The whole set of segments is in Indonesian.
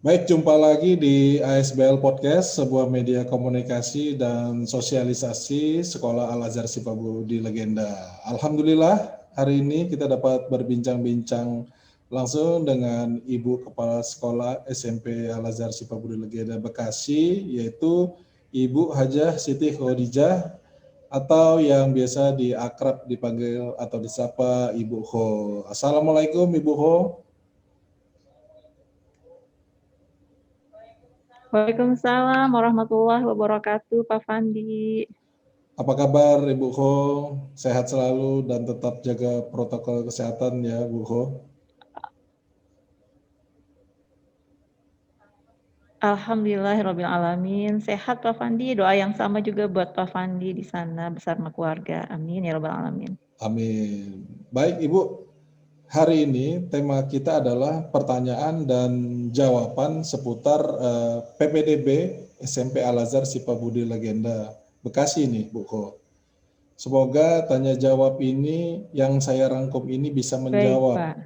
Baik, jumpa lagi di ASBL Podcast, sebuah media komunikasi dan sosialisasi Sekolah Al-Azhar Sifabudi Legenda. Alhamdulillah, hari ini kita dapat berbincang-bincang langsung dengan Ibu Kepala Sekolah SMP Al-Azhar Sifabudi Legenda Bekasi, yaitu Ibu Hajah Siti Khadijah, atau yang biasa diakrab dipanggil atau disapa Ibu Ho. Assalamualaikum Ibu Ho. Waalaikumsalam warahmatullahi wabarakatuh, Pak Fandi. Apa kabar Ibu Ho? Sehat selalu dan tetap jaga protokol kesehatan ya Bu Ho. Alhamdulillahirrabbilalamin. Sehat Pak Fandi, doa yang sama juga buat Pak Fandi di sana bersama keluarga. Amin ya rabbal alamin. Amin. Baik Ibu, hari ini tema kita adalah pertanyaan dan jawaban seputar PPDB SMP Al-Azhar Sifabudi Legenda Bekasi nih Bu Ho. Semoga tanya jawab ini yang saya rangkum ini bisa menjawab,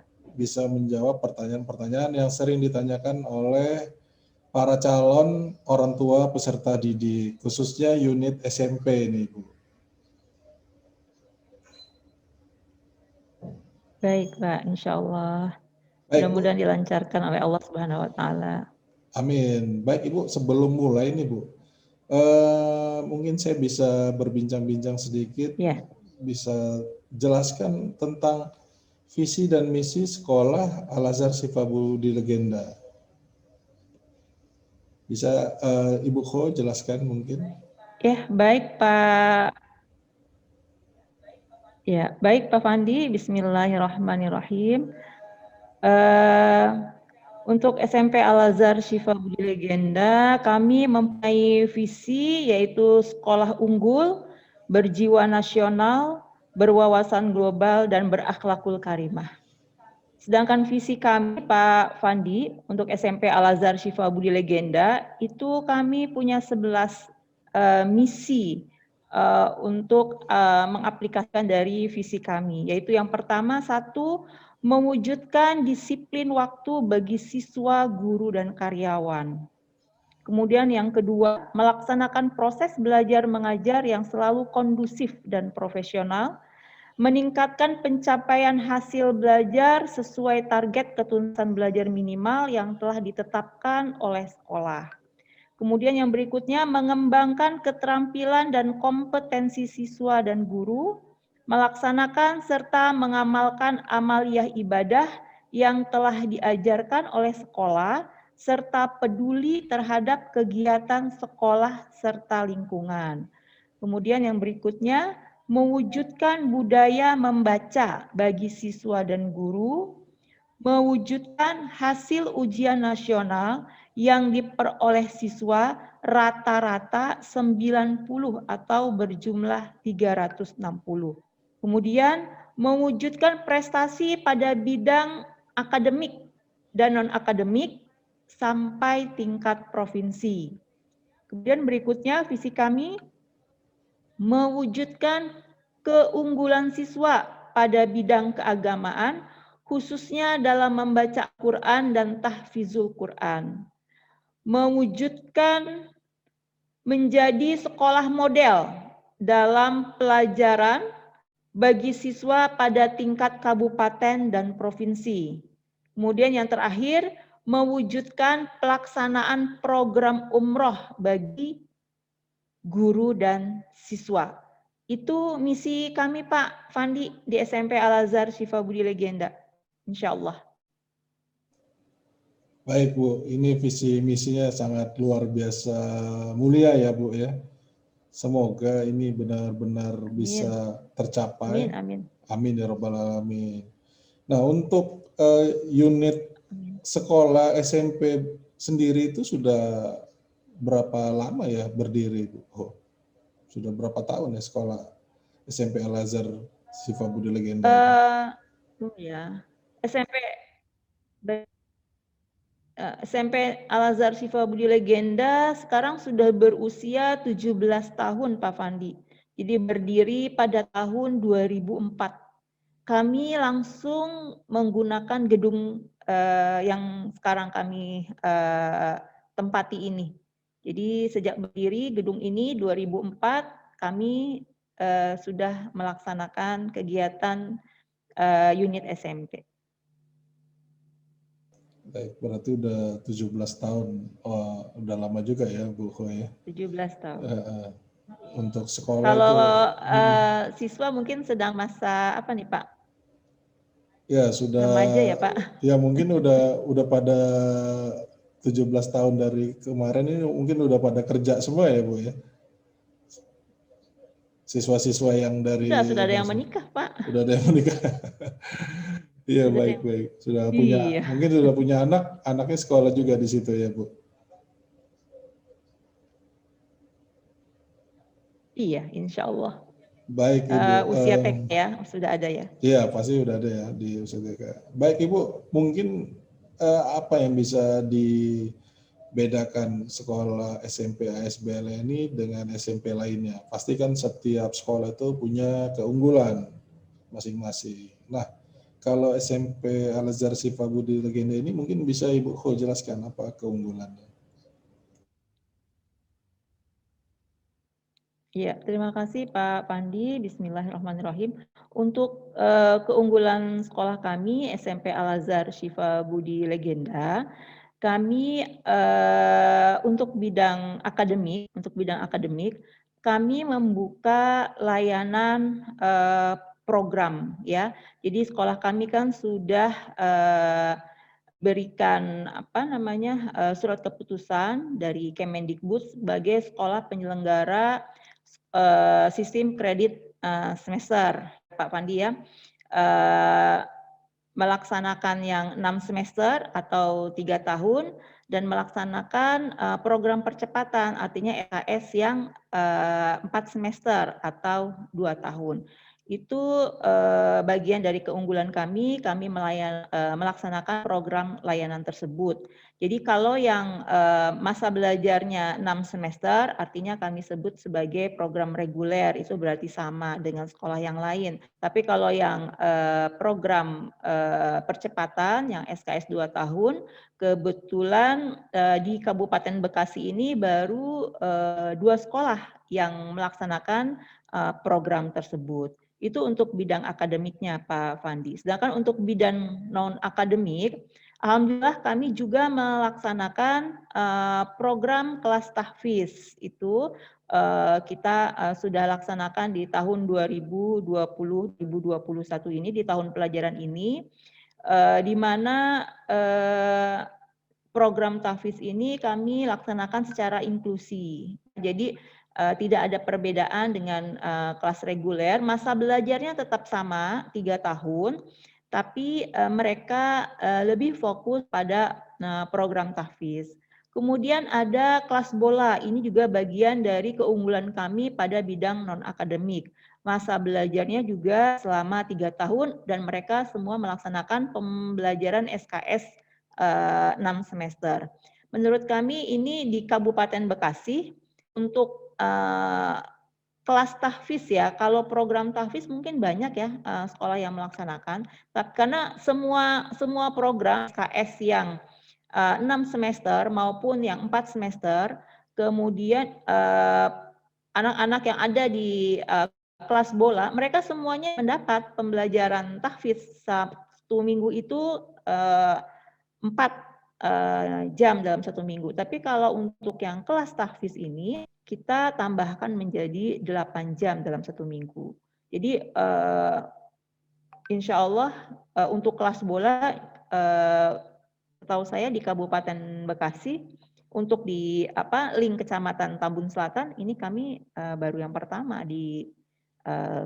pertanyaan-pertanyaan yang sering ditanyakan oleh para calon orang tua peserta didik, khususnya unit SMP ini, Bu. Baik Pak, insya Allah. Baik, Mudah-mudahan dilancarkan oleh Allah Subhanahu Wa Taala. amin. Baik Ibu, sebelum mulai nih Bu, mungkin saya bisa berbincang-bincang sedikit, bisa jelaskan tentang visi dan misi sekolah Al-Azhar Sifabudi Legenda. Bisa Ibu Kho jelaskan mungkin? Ya, baik Pak. Ya, baik Pak Fandi. Bismillahirrahmanirrahim. Untuk SMP Al-Azhar Sifabudi Legenda, kami mempunyai visi yaitu sekolah unggul, berjiwa nasional, berwawasan global, dan berakhlakul karimah. Sedangkan visi kami Pak Fandi untuk SMP Al-Azhar Sifabudi Legenda itu kami punya 11 misi untuk mengaplikasikan dari visi kami, yaitu yang pertama, satu, mewujudkan disiplin waktu bagi siswa, guru, dan karyawan. Kemudian yang kedua, melaksanakan proses belajar mengajar yang selalu kondusif dan profesional, meningkatkan pencapaian hasil belajar sesuai target ketuntasan belajar minimal yang telah ditetapkan oleh sekolah. Kemudian yang berikutnya, mengembangkan keterampilan dan kompetensi siswa dan guru, melaksanakan serta mengamalkan amaliyah ibadah yang telah diajarkan oleh sekolah, serta peduli terhadap kegiatan sekolah serta lingkungan. Kemudian yang berikutnya, mewujudkan budaya membaca bagi siswa dan guru, mewujudkan hasil ujian nasional yang diperoleh siswa rata-rata 90 atau berjumlah 360. Kemudian mewujudkan prestasi pada bidang akademik dan non-akademik sampai tingkat provinsi. Kemudian berikutnya visi kami mewujudkan keunggulan siswa pada bidang keagamaan, khususnya dalam membaca Quran dan tahfizul Quran. Mewujudkan menjadi sekolah model dalam pelajaran bagi siswa pada tingkat kabupaten dan provinsi. Kemudian yang terakhir, mewujudkan pelaksanaan program umroh bagi guru dan siswa. Itu misi kami Pak Fandi di SMP Al-Azhar Sifabudi Legenda. Insya Allah. Baik Bu, ini visi misinya sangat luar biasa mulia ya Bu ya. Semoga ini benar-benar bisa tercapai. Amin. Amin ya rabbal alamin. Nah, untuk unit sekolah SMP sendiri itu sudah berapa lama ya berdiri Bu? Oh, sudah berapa tahun ya sekolah SMP Al-Azhar Sifabudi Legenda? SMP Al-Azhar Sifabudi Legenda sekarang sudah berusia 17 tahun Pak Fandi. Jadi berdiri pada tahun 2004. Kami langsung menggunakan gedung yang sekarang kami tempati ini. Jadi sejak berdiri gedung ini 2004 kami sudah melaksanakan kegiatan unit SMP. Baik, berarti udah 17 tahun. Oh, udah lama juga ya Bu Ho ya. 17 tahun. Untuk sekolah Kalau itu siswa mungkin sedang masa apa nih Pak? ya sudah, Remaja ya Pak? ya mungkin udah pada 17 tahun dari kemarin ini mungkin udah pada kerja semua ya Bu ya. Siswa-siswa yang Sudah ada yang menikah Pak. udah ada yang menikah. Iya, Sudah baik. yang, Sudah punya, iya. mungkin sudah punya anak, anaknya sekolah juga di situ ya Bu. Iya, insya Allah. Baik Ibu. Usia TK ya, sudah ada ya. Iya, pasti udah ada ya di usia TK. Baik Ibu, mungkin apa yang bisa dibedakan sekolah SMP ASBL ini dengan SMP lainnya? Pasti kan setiap sekolah itu punya keunggulan masing-masing. Nah, kalau SMP Al-Azhar Syifa Budi Legenda ini mungkin bisa Ibu Ho jelaskan apa keunggulannya? Iya, terima kasih Pak Pandi. Bismillahirrahmanirrahim. Untuk keunggulan sekolah kami SMP Al-Azhar Syifa Budi Legenda, kami untuk bidang akademik, kami membuka layanan program ya. Jadi sekolah kami kan sudah berikan surat keputusan dari Kemendikbud sebagai sekolah penyelenggara sistem kredit semester, Pak Pandi ya, melaksanakan yang 6 semester atau 3 tahun dan melaksanakan program percepatan, artinya SKS yang 4 semester atau 2 tahun. Itu bagian dari keunggulan kami melaksanakan program layanan tersebut. Jadi kalau yang masa belajarnya 6 semester, artinya kami sebut sebagai program reguler, itu berarti sama dengan sekolah yang lain. Tapi kalau yang program percepatan, yang SKS 2 tahun, kebetulan di Kabupaten Bekasi ini baru 2 sekolah yang melaksanakan program tersebut. Itu untuk bidang akademiknya Pak Fandi. Sedangkan untuk bidang non-akademik, alhamdulillah kami juga melaksanakan program kelas tahfiz. Itu kita sudah laksanakan di tahun 2020-2021 ini, di tahun pelajaran ini, di mana program tahfiz ini kami laksanakan secara inklusi. Jadi tidak ada perbedaan dengan kelas reguler. Masa belajarnya tetap sama 3 tahun, tapi mereka lebih fokus pada program tahfiz. Kemudian ada kelas bola, ini juga bagian dari keunggulan kami pada bidang non-akademik. Masa belajarnya juga selama 3 tahun dan mereka semua melaksanakan pembelajaran SKS 6 semester. Menurut kami ini di Kabupaten Bekasi untuk kelas tahfiz ya, kalau program tahfiz mungkin banyak ya sekolah yang melaksanakan, tapi karena semua program SKS yang 6 semester maupun yang 4 semester, kemudian anak-anak yang ada di kelas bola, mereka semuanya mendapat pembelajaran tahfiz. Satu minggu itu 4 jam dalam 1 minggu. Tapi kalau untuk yang kelas tahfiz ini, kita tambahkan menjadi 8 jam dalam 1 minggu. Jadi insya Allah untuk kelas bola, setahu saya di Kabupaten Bekasi, untuk di link Kecamatan Tambun Selatan, ini kami baru yang pertama di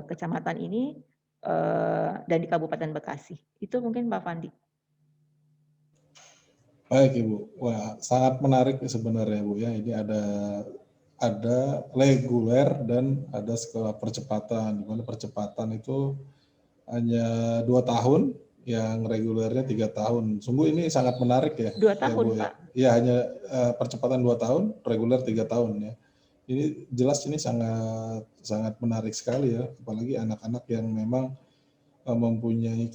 kecamatan ini dan di Kabupaten Bekasi. Itu mungkin Pak Fandi. Baik Ibu, wah sangat menarik sebenarnya Bu ya. Ini ada reguler dan ada sekolah percepatan. Di mana percepatan itu hanya 2 tahun, yang regulernya 3 tahun. Sungguh ini sangat menarik ya. 2 tahun ya, Bu, Pak. Ya hanya percepatan 2 tahun, reguler 3 tahun ya. Ini jelas ini sangat menarik sekali ya, apalagi anak-anak yang memang mempunyai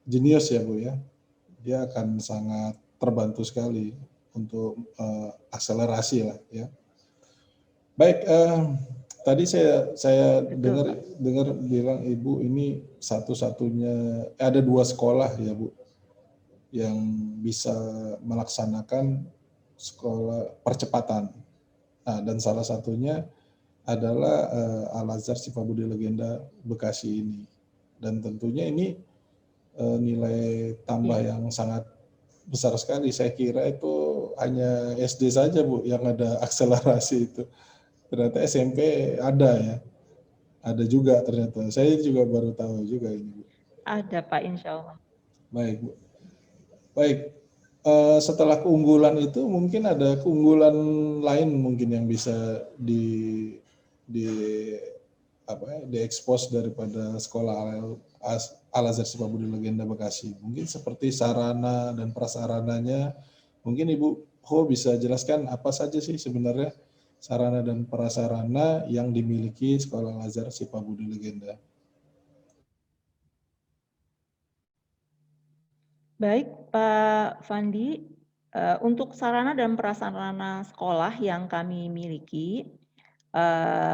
jenius ya Bu ya. Dia akan sangat terbantu sekali untuk akselerasi lah ya. Baik, tadi saya Betul, Pak. dengar bilang Ibu ini satu-satunya ada 2 sekolah ya Bu yang bisa melaksanakan sekolah percepatan. Nah, dan salah satunya adalah Al-Azhar Sifabudi Legenda Bekasi ini. Dan tentunya ini nilai tambah Iya. yang sangat besar sekali. Saya kira itu hanya SD saja Bu yang ada akselerasi itu. Ternyata SMP ada ya. Ada juga ternyata. Saya juga baru tahu juga ini Bu. Ada, Pak, insya Allah. Baik Bu. Baik. Setelah keunggulan itu mungkin ada keunggulan lain mungkin yang bisa di diekspos daripada sekolah Al-Azhar Sifabudi Legenda Bekasi. Mungkin seperti sarana dan prasarananya. Mungkin Ibu Ho bisa jelaskan apa saja sih sebenarnya sarana dan prasarana yang dimiliki sekolah Al-Azhar Sifabudi Legenda. Baik, Pak Fandi, untuk sarana dan prasarana sekolah yang kami miliki,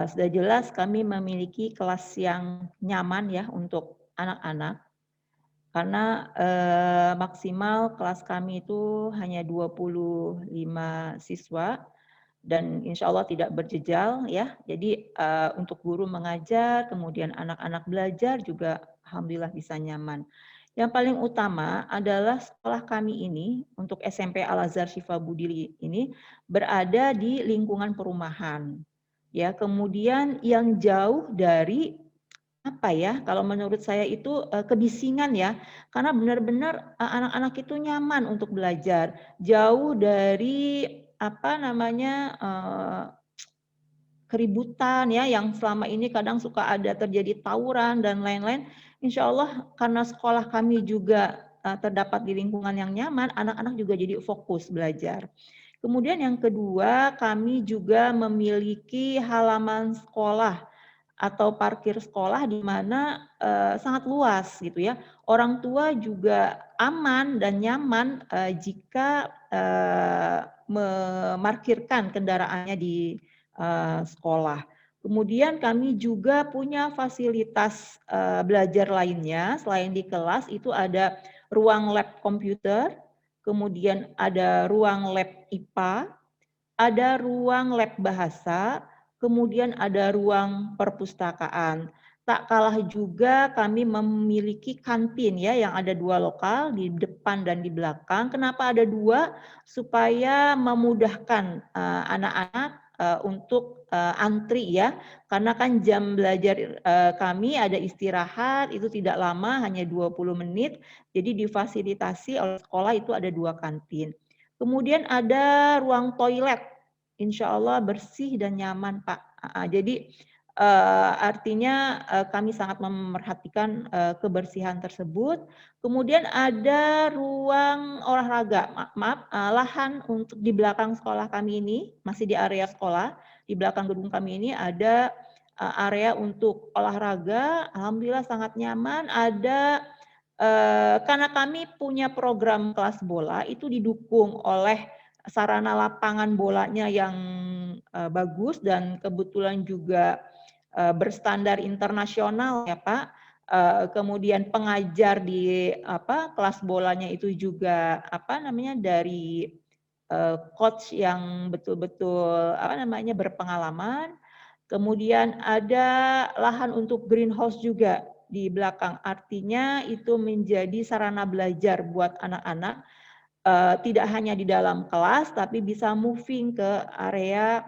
sudah jelas kami memiliki kelas yang nyaman ya untuk anak-anak, karena maksimal kelas kami itu hanya 25 siswa dan insya Allah tidak berjejal ya. Jadi untuk guru mengajar, kemudian anak-anak belajar juga alhamdulillah bisa nyaman. Yang paling utama adalah sekolah kami ini untuk SMP Al-Azhar Syifa Budi ini berada di lingkungan perumahan. Ya, kemudian yang jauh dari apa ya, kalau menurut saya itu kebisingan ya, karena benar-benar anak-anak itu nyaman untuk belajar, jauh dari apa namanya keributan ya yang selama ini kadang suka ada terjadi tawuran dan lain-lain. Insya Allah karena sekolah kami juga terdapat di lingkungan yang nyaman, anak-anak juga jadi fokus belajar. Kemudian yang kedua, kami juga memiliki halaman sekolah atau parkir sekolah di mana sangat luas gitu ya. Orang tua juga aman dan nyaman jika memarkirkan kendaraannya di sekolah. Kemudian kami juga punya fasilitas belajar lainnya selain di kelas itu ada ruang lab komputer, kemudian ada ruang lab IPA, ada ruang lab bahasa, kemudian ada ruang perpustakaan. Tak kalah juga kami memiliki kantin ya yang ada 2 lokal di depan dan di belakang. Kenapa ada 2? Supaya memudahkan anak-anak untuk antri ya. Karena kan jam belajar kami ada istirahat itu tidak lama hanya 20 menit. Jadi difasilitasi oleh sekolah itu ada 2 kantin. Kemudian ada ruang toilet, insya Allah bersih dan nyaman Pak. Jadi artinya kami sangat memerhatikan kebersihan tersebut. Kemudian ada ruang olahraga, lahan untuk di belakang sekolah kami ini, masih di area sekolah, di belakang gedung kami ini ada area untuk olahraga, alhamdulillah sangat nyaman, ada karena kami punya program kelas bola itu didukung oleh sarana lapangan bolanya yang bagus dan kebetulan juga berstandar internasional ya Pak. Kemudian pengajar di kelas bolanya itu juga dari coach yang betul-betul berpengalaman. Kemudian ada lahan untuk greenhouse juga di belakang. Artinya itu menjadi sarana belajar buat anak-anak, tidak hanya di dalam kelas, tapi bisa moving ke area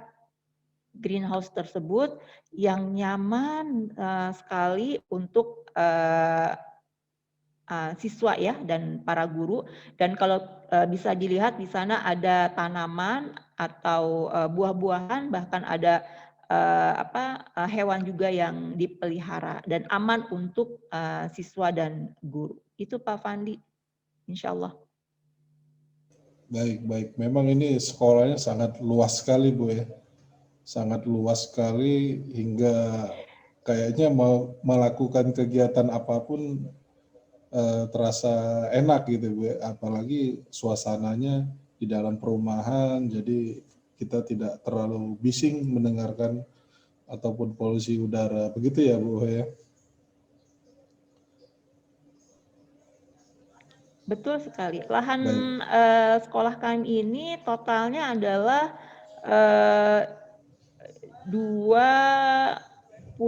greenhouse tersebut yang nyaman sekali untuk siswa ya dan para guru. Dan kalau bisa dilihat di sana ada tanaman atau buah-buahan, bahkan ada hewan juga yang dipelihara dan aman untuk siswa dan guru. Itu Pak Fandi, insya Allah. Baik, baik. Memang ini sekolahnya sangat luas sekali Bu ya. Sangat luas sekali hingga kayaknya mau melakukan kegiatan apapun terasa enak gitu Bu. Apalagi suasananya di dalam perumahan, jadi kita tidak terlalu bising mendengarkan ataupun polusi udara. Begitu ya Bu ya? Betul sekali. Lahan Baik. sekolah kami ini totalnya adalah eh, 22.500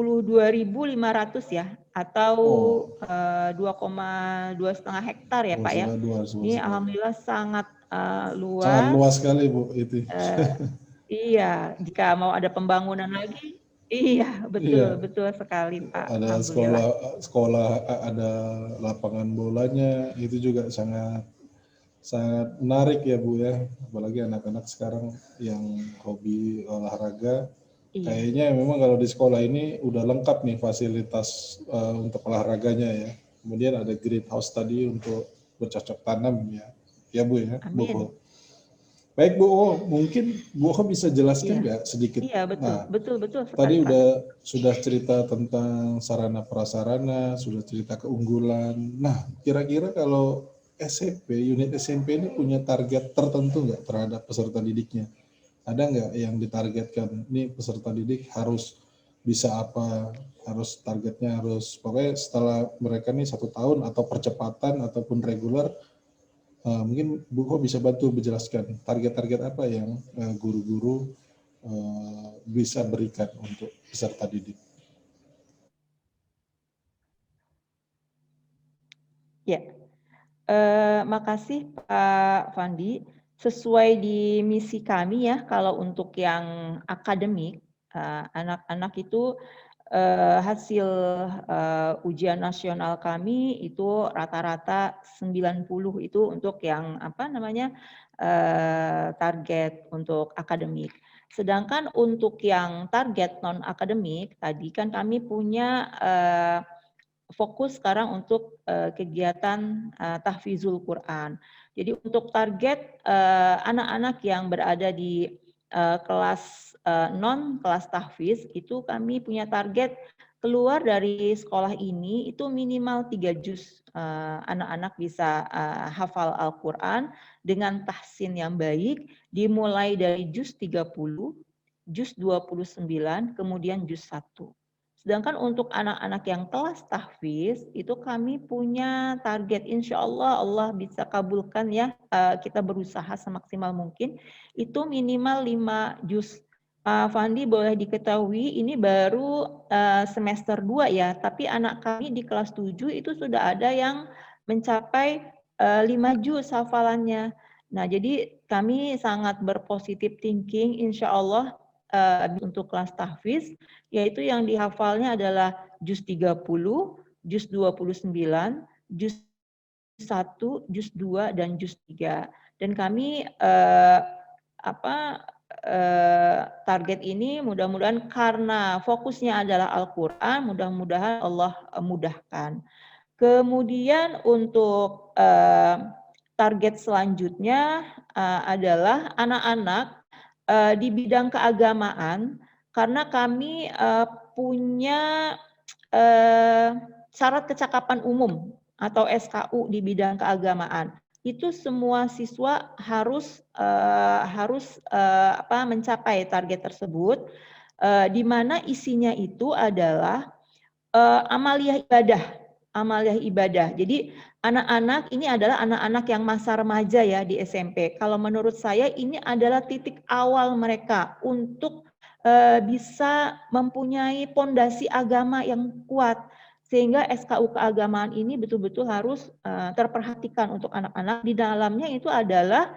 ya, atau Oh, 2,2,5 hektar ya Pak ya. 2,2 Ini sekali. alhamdulillah sangat Sangat luas. luas sekali Bu itu. Eh, iya, jika mau ada pembangunan lagi, iya betul Iya, betul sekali Pak. ada Alhamdulillah. sekolah, ada lapangan bolanya, itu juga sangat sangat menarik ya Bu ya, apalagi anak-anak sekarang yang hobi olahraga. Iya, Kayaknya memang kalau di sekolah ini udah lengkap nih fasilitas untuk olahraganya ya. Kemudian ada greenhouse tadi untuk bercocok tanam ya. Ya Bu ya, Bu Ho. amin. Baik Bu Ho, mungkin Bu Ho bisa jelaskan Iya, nggak sedikit? iya betul, Nah, betul betul sekali tadi Pak. sudah cerita tentang sarana prasarana, sudah cerita keunggulan. Nah, kira-kira kalau SMP, unit SMP ini punya target tertentu nggak terhadap peserta didiknya? Ada nggak yang ditargetkan? Ini peserta didik harus bisa apa? Harus targetnya harus pokoknya setelah mereka nih 1 tahun atau percepatan ataupun reguler. Mungkin Bu Ho bisa bantu menjelaskan target-target apa yang guru-guru bisa berikan untuk peserta didik. Ya, makasih Pak Fandi. Sesuai di misi kami ya, kalau untuk yang akademik, anak-anak itu hasil ujian nasional kami itu rata-rata 90 itu untuk yang apa namanya target untuk akademik. Sedangkan untuk yang target non akademik tadi kan kami punya fokus sekarang untuk kegiatan tahfizul Quran. Jadi untuk target anak-anak yang berada di kelas non kelas tahfiz itu kami punya target keluar dari sekolah ini itu minimal 3 juz anak-anak bisa hafal Al-Quran dengan tahsin yang baik dimulai dari juz 30, juz 29, kemudian juz 1. Sedangkan untuk anak-anak yang kelas tahfiz itu kami punya target insya Allah Allah bisa kabulkan ya kita berusaha semaksimal mungkin itu minimal 5 juz. Fandi boleh diketahui ini baru semester 2 ya, tapi anak kami di kelas 7 itu sudah ada yang mencapai 5 juz hafalannya. Nah, jadi kami sangat berpositif thinking insya Allah untuk kelas tahfiz yaitu yang dihafalnya adalah juz 30, juz 29, juz 1, juz 2 dan juz 3. Dan kami target ini mudah-mudahan karena fokusnya adalah Al-Qur'an, mudah-mudahan Allah mudahkan. Kemudian untuk target selanjutnya adalah anak-anak di bidang keagamaan karena kami punya syarat kecakapan umum atau SKU di bidang keagamaan. Itu semua siswa harus mencapai target tersebut, di mana isinya itu adalah amaliyah ibadah, amaliyah ibadah. Jadi anak-anak ini adalah anak-anak yang masa remaja ya di SMP. Kalau menurut saya ini adalah titik awal mereka untuk bisa mempunyai pondasi agama yang kuat. Sehingga SKU keagamaan ini betul-betul harus terperhatikan untuk anak-anak. Di dalamnya itu adalah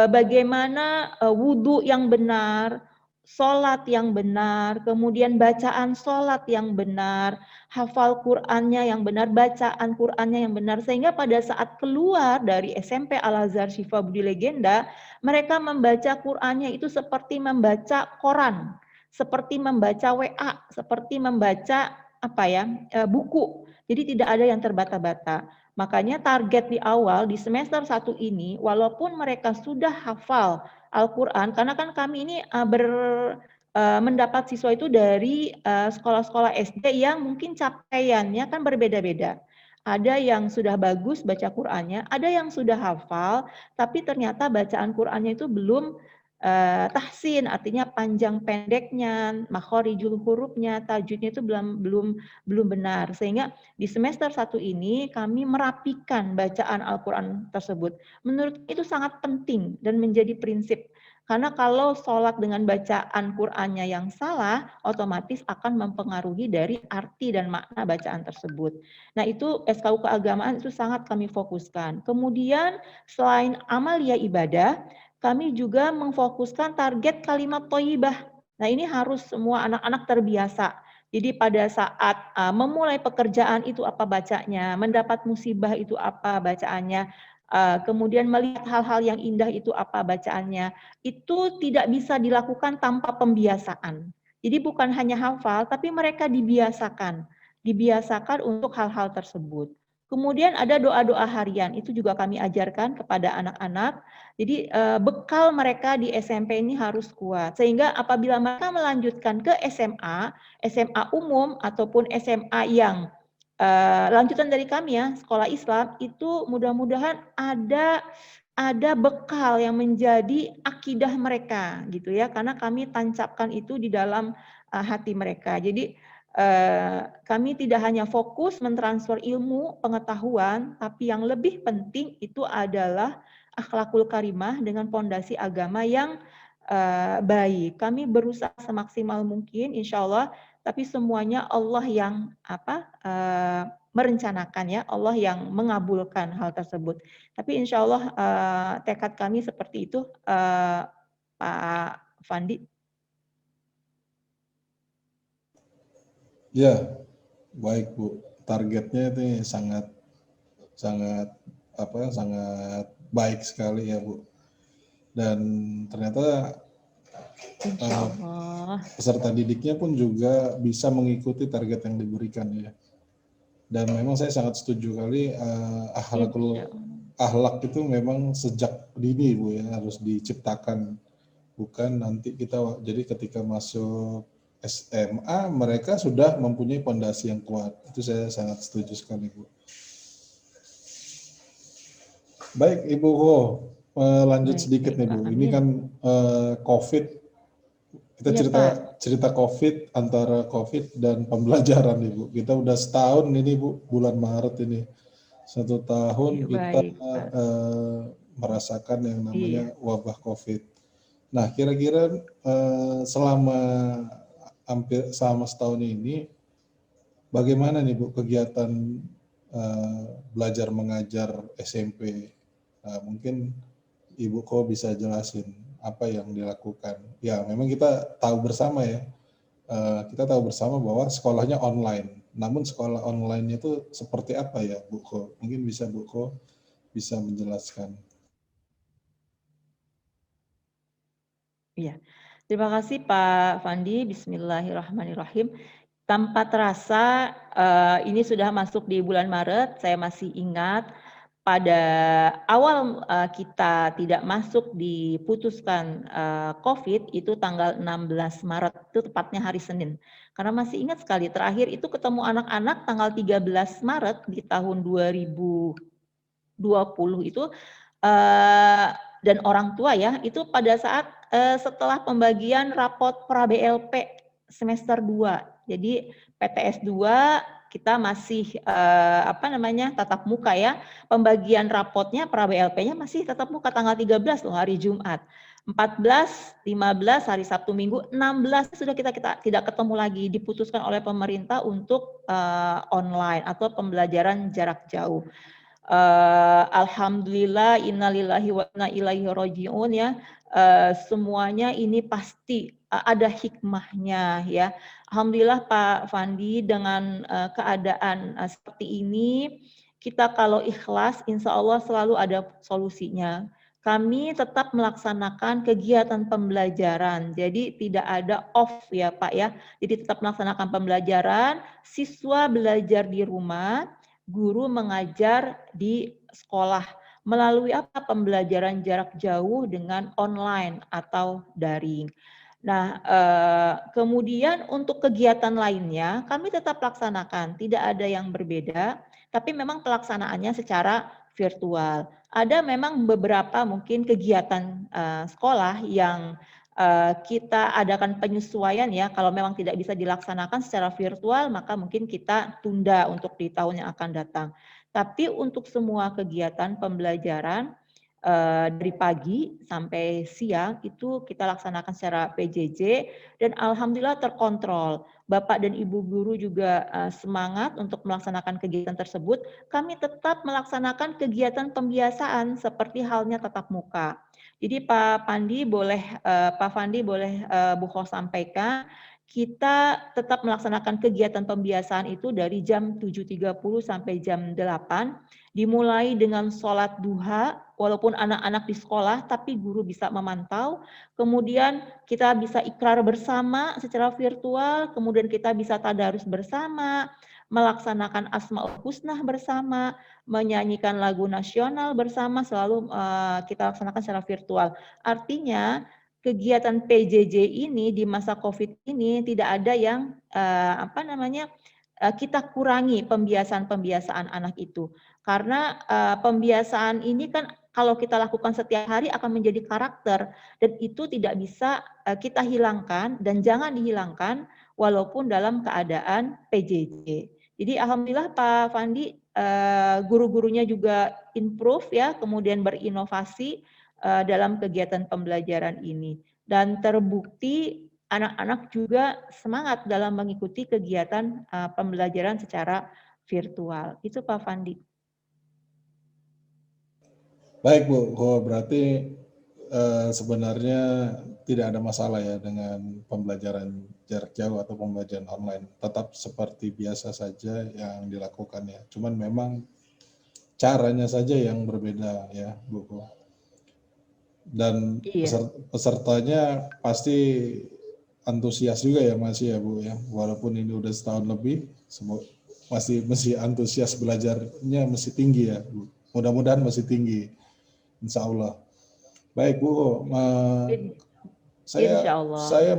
bagaimana wudhu yang benar, sholat yang benar, kemudian bacaan sholat yang benar, hafal Qur'annya yang benar, bacaan Qur'annya yang benar, sehingga pada saat keluar dari SMP Al-Azhar Syifa Budi Legenda, mereka membaca Qur'annya itu seperti membaca koran, seperti membaca WA, seperti membaca buku. Jadi tidak ada yang terbata-bata. Makanya target di awal di semester 1 ini, walaupun mereka sudah hafal Al-Quran, karena kan kami ini mendapat siswa itu dari sekolah-sekolah SD yang mungkin capaiannya kan berbeda-beda. Ada yang sudah bagus baca Qur'annya, ada yang sudah hafal, tapi ternyata bacaan Qur'annya itu belum tahsin, artinya panjang pendeknya, makhorijul hurufnya, tajwidnya itu belum benar. Sehingga di semester 1 ini kami merapikan bacaan Al-Qur'an tersebut. Menurut itu sangat penting dan menjadi prinsip. Karena kalau sholat dengan bacaan Qur'annya yang salah, otomatis akan mempengaruhi dari arti dan makna bacaan tersebut. Nah, itu SKU keagamaan itu sangat kami fokuskan. Kemudian selain amalia ibadah, kami juga memfokuskan target kalimat thayyibah. Nah, ini harus semua anak-anak terbiasa. Jadi pada saat memulai pekerjaan itu apa bacanya, mendapat musibah itu apa bacaannya, kemudian melihat hal-hal yang indah itu apa bacaannya, itu tidak bisa dilakukan tanpa pembiasaan. Jadi bukan hanya hafal, tapi mereka dibiasakan untuk hal-hal tersebut. Kemudian ada doa-doa harian, itu juga kami ajarkan kepada anak-anak. Jadi bekal mereka di SMP ini harus kuat. Sehingga apabila mereka melanjutkan ke SMA, SMA umum ataupun SMA yang lanjutan dari kami ya, sekolah Islam, itu mudah-mudahan ada bekal yang menjadi akidah mereka gitu ya, karena kami tancapkan itu di dalam hati mereka. Jadi kami tidak hanya fokus mentransfer ilmu, pengetahuan, tapi yang lebih penting itu adalah akhlakul karimah dengan pondasi agama yang baik. Kami berusaha semaksimal mungkin, insya Allah, tapi semuanya Allah yang merencanakan ya, Allah yang mengabulkan hal tersebut. Tapi insya Allah tekad kami seperti itu, Pak Fandi. Ya, baik Bu. Targetnya itu sangat sangat baik sekali ya Bu. Dan ternyata Insya Allah. peserta didiknya pun juga bisa mengikuti target yang diberikan ya. Dan memang saya sangat setuju kali akhlak itu memang sejak dini Bu ya harus diciptakan, bukan nanti kita jadi ketika masuk SMA mereka sudah mempunyai pondasi yang kuat. Itu saya sangat setuju sekali Bu. Baik Ibu Ko, lanjut sedikit nih Bu. Ini kan COVID, kita cerita COVID, antara COVID dan pembelajaran nih Bu. Kita udah setahun ini Bu, bulan Maret ini. 1 tahun kita merasakan yang namanya wabah COVID. Nah, kira-kira selama setahun ini, bagaimana nih Bu kegiatan belajar mengajar SMP? Mungkin Ibu Ko bisa jelasin apa yang dilakukan. Ya, memang kita tahu bersama ya. Kita tahu bersama bahwa sekolahnya online. Namun sekolah online itu seperti apa ya, Bu Ko? Mungkin bisa Bu Ko bisa menjelaskan. Iya. Terima kasih Pak Fandi. Bismillahirrahmanirrahim. Tanpa terasa ini sudah masuk di bulan Maret, saya masih ingat pada awal kita tidak masuk diputuskan COVID itu tanggal 16 Maret, itu tepatnya hari Senin. Karena masih ingat sekali, terakhir itu ketemu anak-anak tanggal 13 Maret di tahun 2020 itu, dan orang tua ya, itu pada saat setelah pembagian rapot pra-BLP semester 2. Jadi PTS 2 kita masih tatap muka ya. Pembagian rapotnya pra-BLP-nya masih tatap muka tanggal 13 loh, hari Jumat. 14, 15 hari Sabtu Minggu, 16 sudah kita tidak ketemu lagi, diputuskan oleh pemerintah untuk online atau pembelajaran jarak jauh. Alhamdulillah, innalillahi wa inna ilaihi raji'un ya. Semuanya ini pasti ada hikmahnya ya. Alhamdulillah Pak Fandi, dengan keadaan seperti ini, kita kalau ikhlas insya Allah selalu ada solusinya. Kami tetap melaksanakan kegiatan pembelajaran, jadi tidak ada off ya Pak ya. Jadi tetap melaksanakan pembelajaran, siswa belajar di rumah, guru mengajar di sekolah melalui apa? Pembelajaran jarak jauh dengan online atau daring. Nah, kemudian untuk kegiatan lainnya kami tetap laksanakan, tidak ada yang berbeda. tapi memang pelaksanaannya secara virtual. Ada memang beberapa mungkin kegiatan sekolah yang kita adakan penyesuaian ya, kalau memang tidak bisa dilaksanakan secara virtual, maka mungkin kita tunda untuk di tahun yang akan datang. Tapi untuk semua kegiatan pembelajaran dari pagi sampai siang itu kita laksanakan secara PJJ dan alhamdulillah terkontrol. Bapak dan Ibu guru juga semangat untuk melaksanakan kegiatan tersebut. Kami tetap melaksanakan kegiatan pembiasaan seperti halnya tatap muka. Jadi Pak Fandi boleh Bu Kho sampaikan, kita tetap melaksanakan kegiatan pembiasaan itu dari jam 7.30 sampai jam 8, dimulai dengan sholat duha, walaupun anak-anak di sekolah, tapi guru bisa memantau, kemudian kita bisa ikrar bersama secara virtual, kemudian kita bisa tadarus bersama, melaksanakan Asmaul Husna bersama, menyanyikan lagu nasional bersama, selalu kita laksanakan secara virtual. Artinya kegiatan PJJ ini di masa COVID ini tidak ada yang kita kurangi pembiasaan anak itu. Karena pembiasaan ini kan kalau kita lakukan setiap hari akan menjadi karakter dan itu tidak bisa kita hilangkan dan jangan dihilangkan walaupun dalam keadaan PJJ. Jadi alhamdulillah Pak Fandi guru-gurunya juga improve ya, kemudian berinovasi dalam kegiatan pembelajaran ini dan terbukti anak-anak juga semangat dalam mengikuti kegiatan pembelajaran secara virtual. Itu Pak Fandi. Baik Bu, berarti sebenarnya tidak ada masalah ya dengan pembelajaran jarak jauh atau pembelajaran online. Tetap seperti biasa saja yang dilakukan ya. Cuman memang caranya saja yang berbeda ya Bu. Dan pesertanya pasti antusias juga ya masih ya Bu ya. Walaupun ini udah setahun lebih, masih antusias belajarnya masih tinggi ya Bu. Mudah-mudahan masih tinggi. Insya Allah. Baik Bu, saya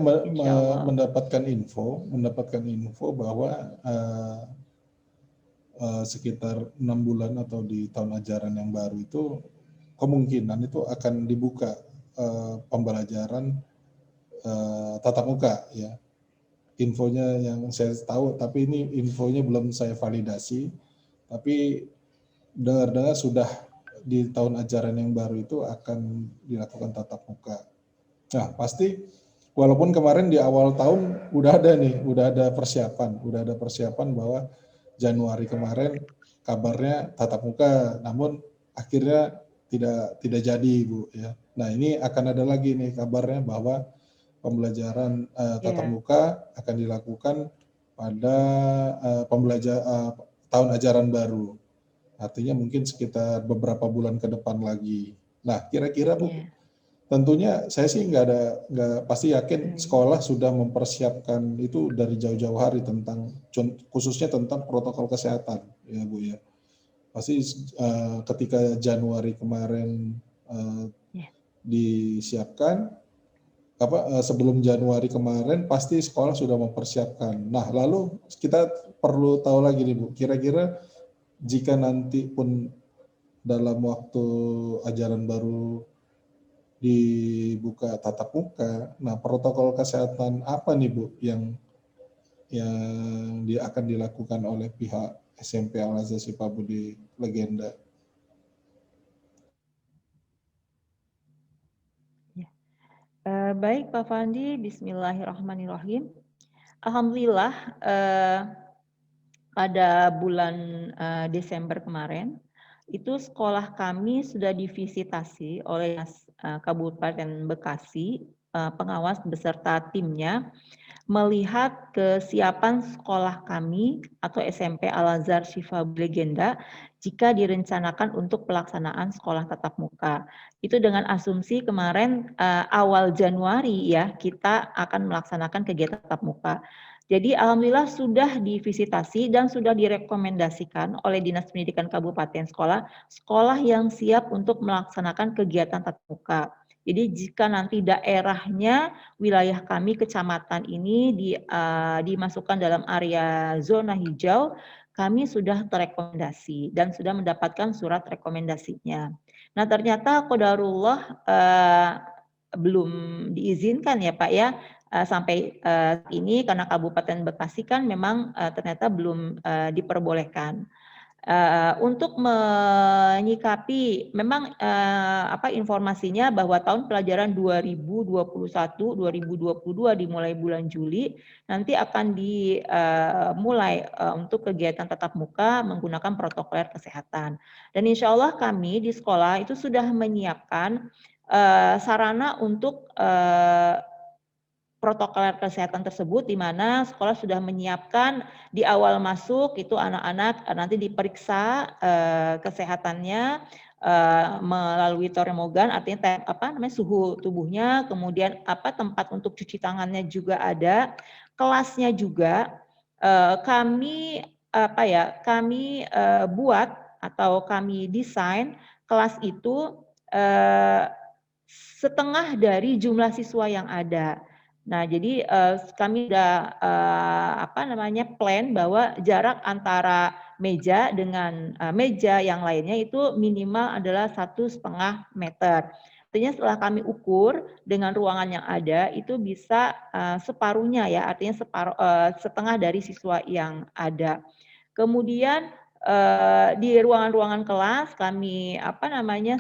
mendapatkan info bahwa sekitar 6 bulan atau di tahun ajaran yang baru itu kemungkinan itu akan dibuka pembelajaran tatap muka ya. Infonya yang saya tahu, tapi ini infonya belum saya validasi. Tapi dengar-dengar sudah di tahun ajaran yang baru itu akan dilakukan tatap muka. Nah, pasti walaupun kemarin di awal tahun udah ada persiapan bahwa Januari kemarin kabarnya tatap muka, namun akhirnya tidak jadi Bu ya. Nah, ini akan ada lagi nih kabarnya bahwa pembelajaran tatap muka akan dilakukan pada tahun ajaran baru. Artinya mungkin sekitar beberapa bulan ke depan lagi. Nah, kira-kira Bu, tentunya saya sih nggak pasti yakin sekolah sudah mempersiapkan itu dari jauh-jauh hari khususnya tentang protokol kesehatan, ya Bu ya. Pasti ketika Januari kemarin disiapkan, sebelum Januari kemarin pasti sekolah sudah mempersiapkan. Nah, lalu kita perlu tahu lagi nih Bu, kira-kira jika nanti pun dalam waktu ajaran baru dibuka tatap muka, nah protokol kesehatan apa nih Bu yang akan dilakukan oleh pihak SMP Al-Azhar Sifabudi Legenda? Baik Pak Fandi, Bismillahirrahmanirrahim. Alhamdulillah pada bulan Desember kemarin, itu sekolah kami sudah divisitasi oleh Kabupaten Bekasi, pengawas beserta timnya, melihat kesiapan sekolah kami atau SMP Al-Azhar Sifabudi Legenda jika direncanakan untuk pelaksanaan sekolah tatap muka. Itu dengan asumsi kemarin awal Januari ya kita akan melaksanakan kegiatan tatap muka. Jadi alhamdulillah sudah divisitasi dan sudah direkomendasikan oleh Dinas Pendidikan Kabupaten sekolah yang siap untuk melaksanakan kegiatan tatap muka. Jadi jika nanti daerahnya, wilayah kami, kecamatan ini dimasukkan dalam area zona hijau, kami sudah terekomendasi dan sudah mendapatkan surat rekomendasinya. Nah, ternyata qadarullah belum diizinkan ya Pak ya, sampai ini karena Kabupaten Bekasi kan memang ternyata belum diperbolehkan. Untuk menyikapi memang informasinya bahwa tahun pelajaran 2021-2022 dimulai bulan Juli nanti akan dimulai untuk kegiatan tatap muka menggunakan protokol kesehatan. Dan insya Allah kami di sekolah itu sudah menyiapkan sarana untuk protokol kesehatan tersebut, di mana sekolah sudah menyiapkan di awal masuk itu anak-anak nanti diperiksa kesehatannya melalui termogan, artinya suhu tubuhnya, kemudian tempat untuk cuci tangannya juga ada, kelasnya juga kami buat atau kami desain kelas itu setengah dari jumlah siswa yang ada. Nah, jadi kami sudah plan bahwa jarak antara meja dengan meja yang lainnya itu minimal adalah 1,5 meter. Artinya setelah kami ukur dengan ruangan yang ada itu bisa separuhnya ya, artinya setengah dari siswa yang ada. Kemudian di ruangan-ruangan kelas kami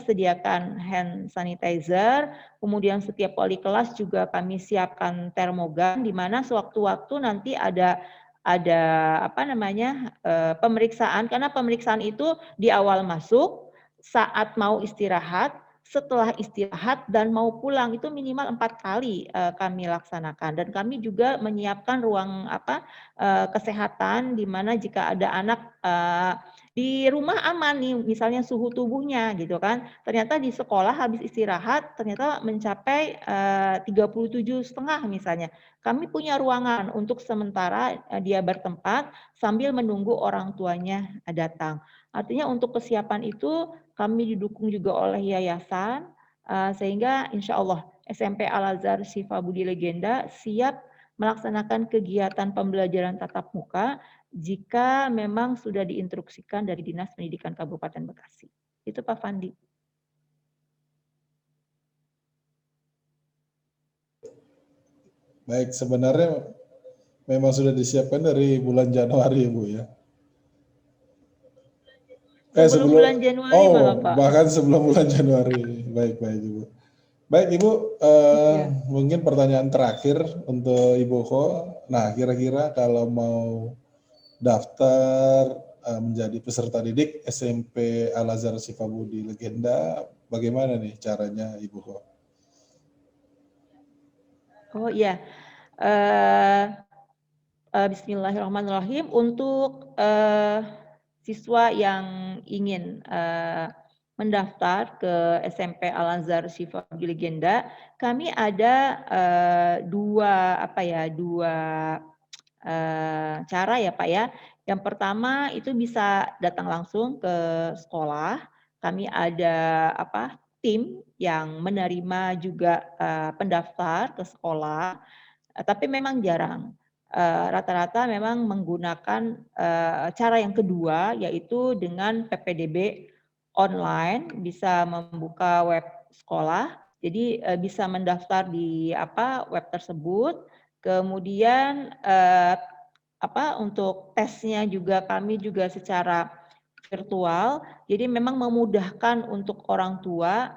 sediakan hand sanitizer, kemudian setiap wali kelas juga kami siapkan termogan di mana sewaktu-waktu nanti ada pemeriksaan, karena pemeriksaan itu di awal masuk, saat mau istirahat, setelah istirahat dan mau pulang itu minimal 4 kali kami laksanakan, dan kami juga menyiapkan ruang kesehatan di mana jika ada anak di rumah aman nih, misalnya suhu tubuhnya gitu kan, ternyata di sekolah habis istirahat ternyata mencapai 37,5 misalnya. Kami punya ruangan untuk sementara dia bertempat sambil menunggu orang tuanya datang. Artinya untuk kesiapan itu kami didukung juga oleh yayasan, sehingga insya Allah SMP Al-Azhar Syifa Budi Legenda siap melaksanakan kegiatan pembelajaran tatap muka jika memang sudah diinstruksikan dari Dinas Pendidikan Kabupaten Bekasi. Itu Pak Fandi. Baik, sebenarnya memang sudah disiapkan dari bulan Januari ya Bu ya. Sebelum bulan Januari malah Pak. Bahkan sebelum bulan Januari. Baik Ibu. Baik Ibu, mungkin pertanyaan terakhir untuk Ibu Ko. Nah, kira-kira kalau mau daftar menjadi peserta didik SMP Al-Azhar Syifa Budi Legenda, bagaimana nih caranya Ibu Ko? Oh iya, Bismillahirrahmanirrahim. Untuk siswa yang ingin mendaftar ke SMP Al-Azhar Syifa Budi Legenda, kami ada dua cara ya Pak ya. Yang pertama itu bisa datang langsung ke sekolah. Kami ada tim yang menerima juga pendaftar ke sekolah, tapi memang jarang. Rata-rata memang menggunakan cara yang kedua, yaitu dengan PPDB online, bisa membuka web sekolah, jadi bisa mendaftar di web tersebut. Kemudian untuk tesnya juga kami juga secara virtual, jadi memang memudahkan untuk orang tua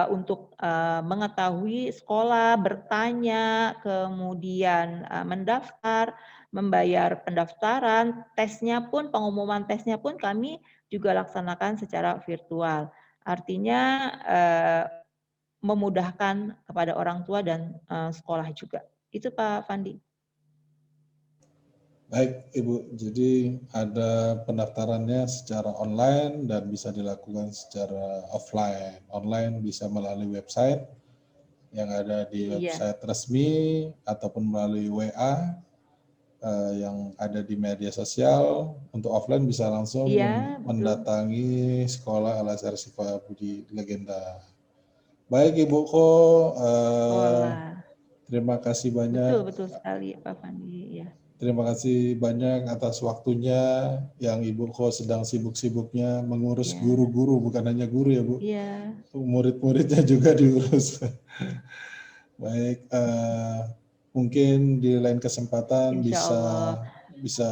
untuk mengetahui sekolah, bertanya, kemudian mendaftar, membayar pendaftaran, tesnya pun, pengumuman tesnya pun kami juga laksanakan secara virtual. Artinya memudahkan kepada orang tua dan sekolah juga. Itu Pak Fandi. Baik Ibu, jadi ada pendaftarannya secara online dan bisa dilakukan secara offline. Online bisa melalui website yang ada di website resmi ataupun melalui WA yang ada di media sosial. Untuk offline bisa langsung mendatangi sekolah Al-Azhar Syifa Budi Legenda. Baik Ibu Ko, terima kasih banyak. Betul sekali Pak Fandi. Ya. Terima kasih banyak atas waktunya yang Ibu Ko sedang sibuk-sibuknya mengurus Ya. guru-guru, bukan hanya guru ya Bu, Iya. murid-muridnya juga diurus. Baik, mungkin di lain kesempatan Insya Allah. bisa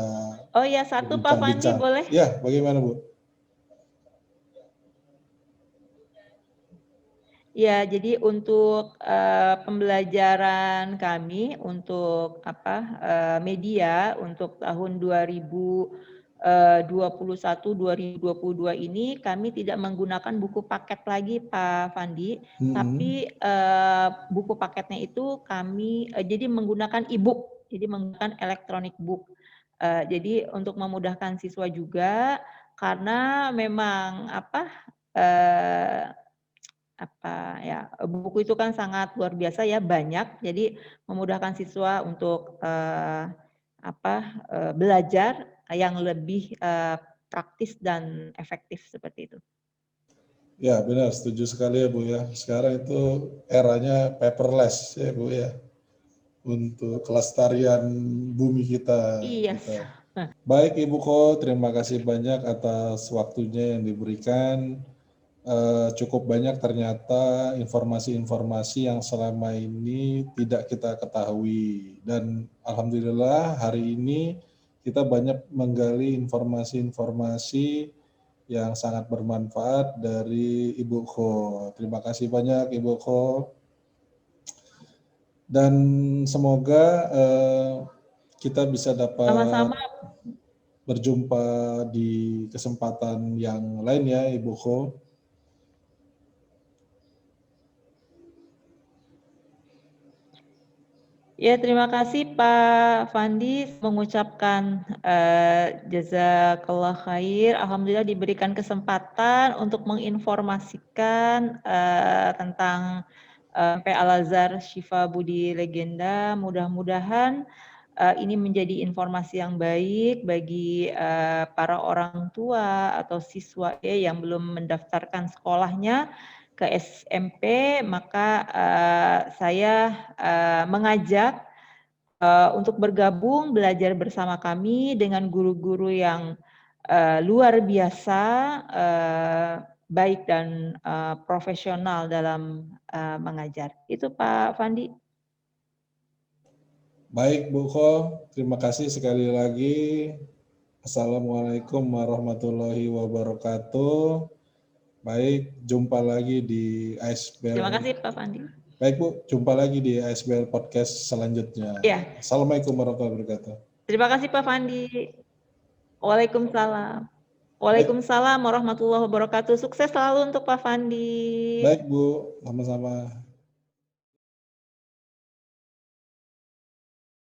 Oh ya, satu Pak Fandi berbincang-bincang. boleh? Ya, bagaimana Bu? Ya, jadi untuk pembelajaran kami untuk media untuk tahun 2021-2022 ini kami tidak menggunakan buku paket lagi Pak Fandi, tapi buku paketnya itu kami jadi menggunakan e-book, jadi menggunakan electronic book. Jadi untuk memudahkan siswa juga karena memang buku itu kan sangat luar biasa ya, banyak. Jadi memudahkan siswa untuk belajar yang lebih praktis dan efektif seperti itu. Ya benar, setuju sekali ya Bu ya. Sekarang itu eranya paperless ya Bu ya, untuk kelestarian bumi kita. Iya. Baik Ibu Ko, terima kasih banyak atas waktunya yang diberikan. Cukup banyak ternyata informasi-informasi yang selama ini tidak kita ketahui, dan alhamdulillah hari ini kita banyak menggali informasi-informasi yang sangat bermanfaat dari Ibu Ko. Terima kasih banyak Ibu Ko, dan semoga kita bisa dapat Sama-sama. berjumpa di kesempatan yang lain ya Ibu Ko. Ya, terima kasih Pak Fandi mengucapkan jazakallah khair. Alhamdulillah diberikan kesempatan untuk menginformasikan tentang MP Al-Azhar Syifa Budi Legenda. Mudah-mudahan ini menjadi informasi yang baik bagi para orang tua atau siswa yang belum mendaftarkan sekolahnya ke SMP, maka saya mengajak untuk bergabung belajar bersama kami dengan guru-guru yang luar biasa, baik dan profesional dalam mengajar. Itu Pak Fandi. Baik Bu Ko, terima kasih sekali lagi. Assalamualaikum warahmatullahi wabarakatuh. Baik, jumpa lagi di ASBL. Terima kasih Pak Fandi. Baik Bu, jumpa lagi di ASBL Podcast selanjutnya. Ya. Assalamualaikum warahmatullahi wabarakatuh. Terima kasih Pak Fandi. Waalaikumsalam. Waalaikumsalam warahmatullahi wabarakatuh. Sukses selalu untuk Pak Fandi. Baik Bu, sama-sama.